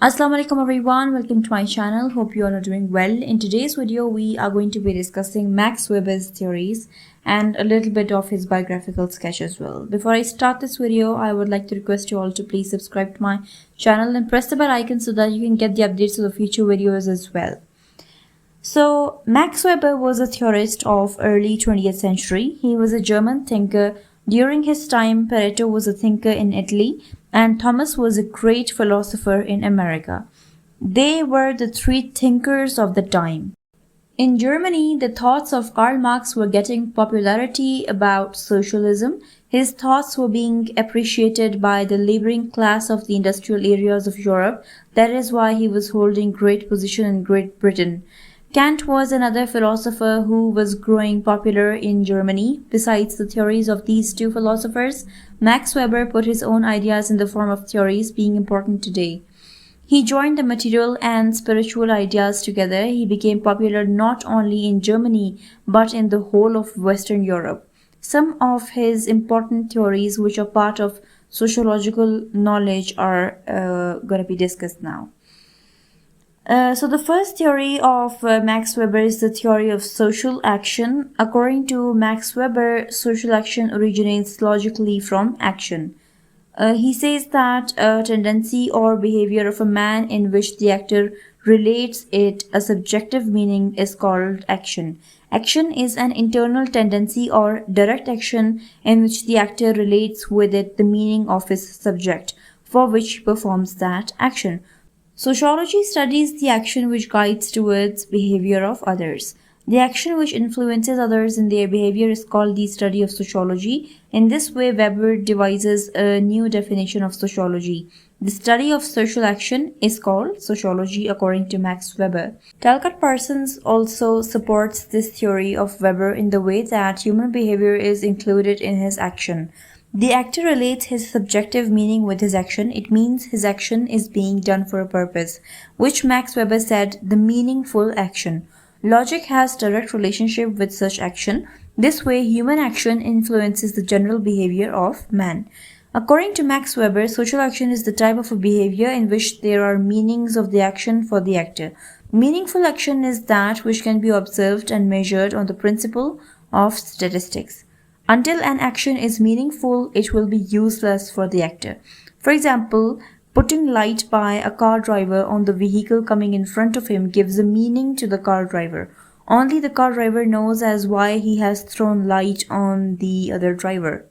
Assalamu alaikum everyone, welcome to my channel. Hope you all are doing well. In today's video, we are going to be discussing Max Weber's theories and a little bit of his biographical sketch as well. Before I start this video, I would like to request you all to please subscribe to my channel and press the bell icon so that you can get the updates of the future videos as well. So, Max Weber was a theorist of early 20th century. He was a German thinker. During his time, Pareto was a thinker in Italy and Thomas was a great philosopher in America. They were the three thinkers of the time. In Germany, the thoughts of Karl Marx were getting popularity about socialism. His thoughts were being appreciated by the laboring class of the industrial areas of Europe. That is why he was holding great position in Great Britain. Kant was another philosopher who was growing popular in Germany. Besides the theories of these two philosophers, Max Weber put his own ideas in the form of theories being important today. He joined the material and spiritual ideas together. He became popular not only in Germany but in the whole of Western Europe. Some of his important theories which are part of sociological knowledge are going to be discussed now. So the first theory of Max Weber is the theory of social action. According to Max Weber, social action originates logically from action. He says that a tendency or behavior of a man in which the actor relates it a subjective meaning is called action. Action is an internal tendency or direct action in which the actor relates with it the meaning of his subject, for which he performs that action. Sociology studies the action which guides towards behavior of others. The action which influences others in their behavior is called the study of sociology. In this way, Weber devises a new definition of sociology. The study of social action is called sociology according to Max Weber. Talcott Parsons also supports this theory of Weber in the way that human behavior is included in his action. The actor relates his subjective meaning with his action. It means his action is being done for a purpose, which Max Weber said the meaningful action. Logic has direct relationship with such action. This way, human action influences the general behavior of man. According to Max Weber, social action is the type of a behavior in which there are meanings of the action for the actor. Meaningful action is that which can be observed and measured on the principle of statistics. Until an action is meaningful, it will be useless for the actor. For example, putting light by a car driver on the vehicle coming in front of him gives a meaning to the car driver. Only the car driver knows as why he has thrown light on the other driver.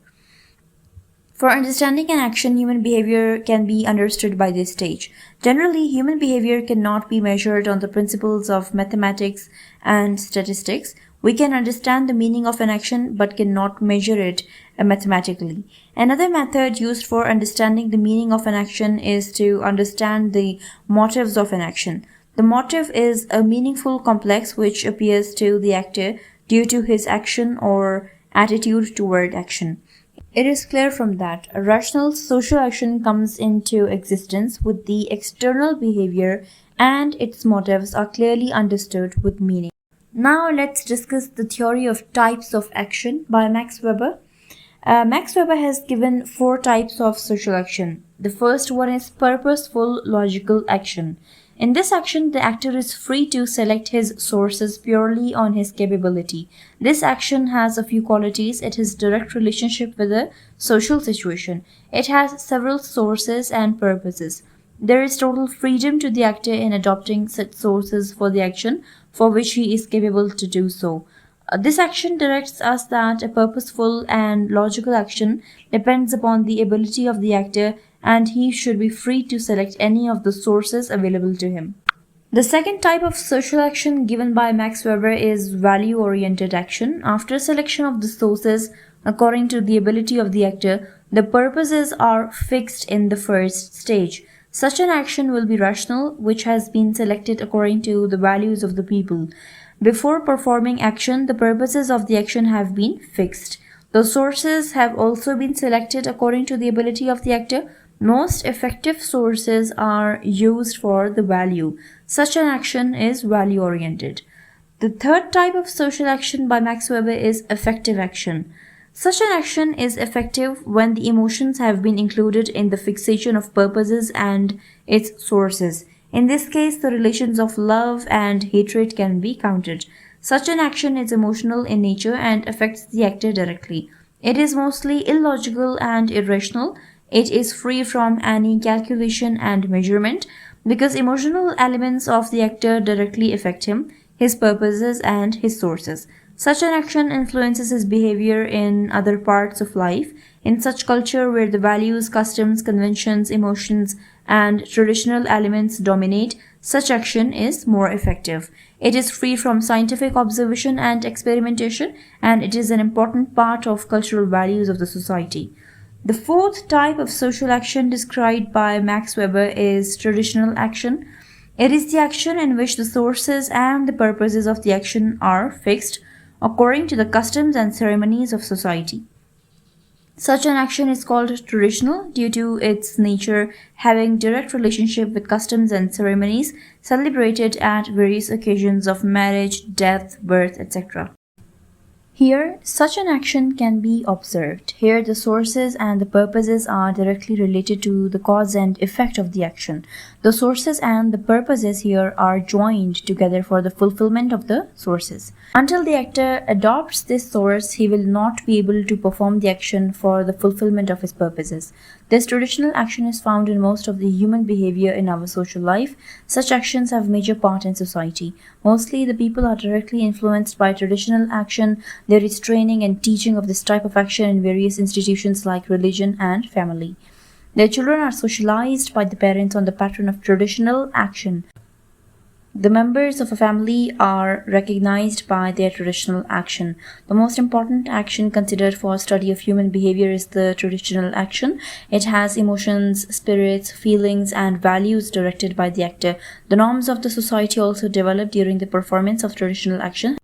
For understanding an action, human behavior can be understood by this stage. Generally, human behavior cannot be measured on the principles of mathematics and statistics. We can understand the meaning of an action but cannot measure it mathematically. Another method used for understanding the meaning of an action is to understand the motives of an action. The motive is a meaningful complex which appears to the actor due to his action or attitude toward action. It is clear from that a rational social action comes into existence with the external behavior and its motives are clearly understood with meaning. Now let's discuss the theory of types of action by Max Weber. Max Weber has given 4 types of social action. The first one is purposeful logical action. In this action, the actor is free to select his sources purely on his capability. This action has a few qualities. It has direct relationship with a social situation. It has several sources and purposes. There is total freedom to the actor in adopting such sources for the action for which he is capable to do so. This action directs us that a purposeful and logical action depends upon the ability of the actor and he should be free to select any of the sources available to him. The second type of social action given by Max Weber is value-oriented action. After selection of the sources according to the ability of the actor, the purposes are fixed in the first stage. Such an action will be rational, which has been selected according to the values of the people. Before performing action, the purposes of the action have been fixed. The sources have also been selected according to the ability of the actor. Most effective sources are used for the value. Such an action is value-oriented. The third type of social action by Max Weber is effective action. Such an action is effective when the emotions have been included in the fixation of purposes and its sources. In this case, the relations of love and hatred can be counted. Such an action is emotional in nature and affects the actor directly. It is mostly illogical and irrational. It is free from any calculation and measurement because emotional elements of the actor directly affect him, his purposes, and his sources. Such an action influences his behavior in other parts of life. In such culture where the values, customs, conventions, emotions, and traditional elements dominate, such action is more effective. It is free from scientific observation and experimentation, and it is an important part of cultural values of the society. The fourth type of social action described by Max Weber is traditional action. It is the action in which the sources and the purposes of the action are fixed according to the customs and ceremonies of society. Such an action is called traditional due to its nature having direct relationship with customs and ceremonies celebrated at various occasions of marriage, death, birth, etc. Here, such an action can be observed. Here, the sources and the purposes are directly related to the cause and effect of the action. The sources and the purposes here are joined together for the fulfillment of the sources. Until the actor adopts this source, he will not be able to perform the action for the fulfillment of his purposes. This traditional action is found in most of the human behavior in our social life. Such actions have major part in society. Mostly, the people are directly influenced by traditional action. There is training and teaching of this type of action in various institutions like religion and family. Their children are socialized by the parents on the pattern of traditional action. The members of a family are recognized by their traditional action. The most important action considered for study of human behavior is the traditional action. It has emotions, spirits, feelings, and values directed by the actor. The norms of the society also develop during the performance of traditional action.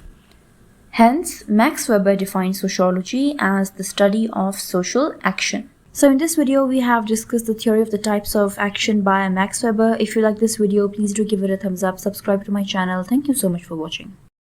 Hence, Max Weber defines sociology as the study of social action. So in this video, we have discussed the theory of the types of action by Max Weber. If you like this video, please do give it a thumbs up, subscribe to my channel. Thank you so much for watching.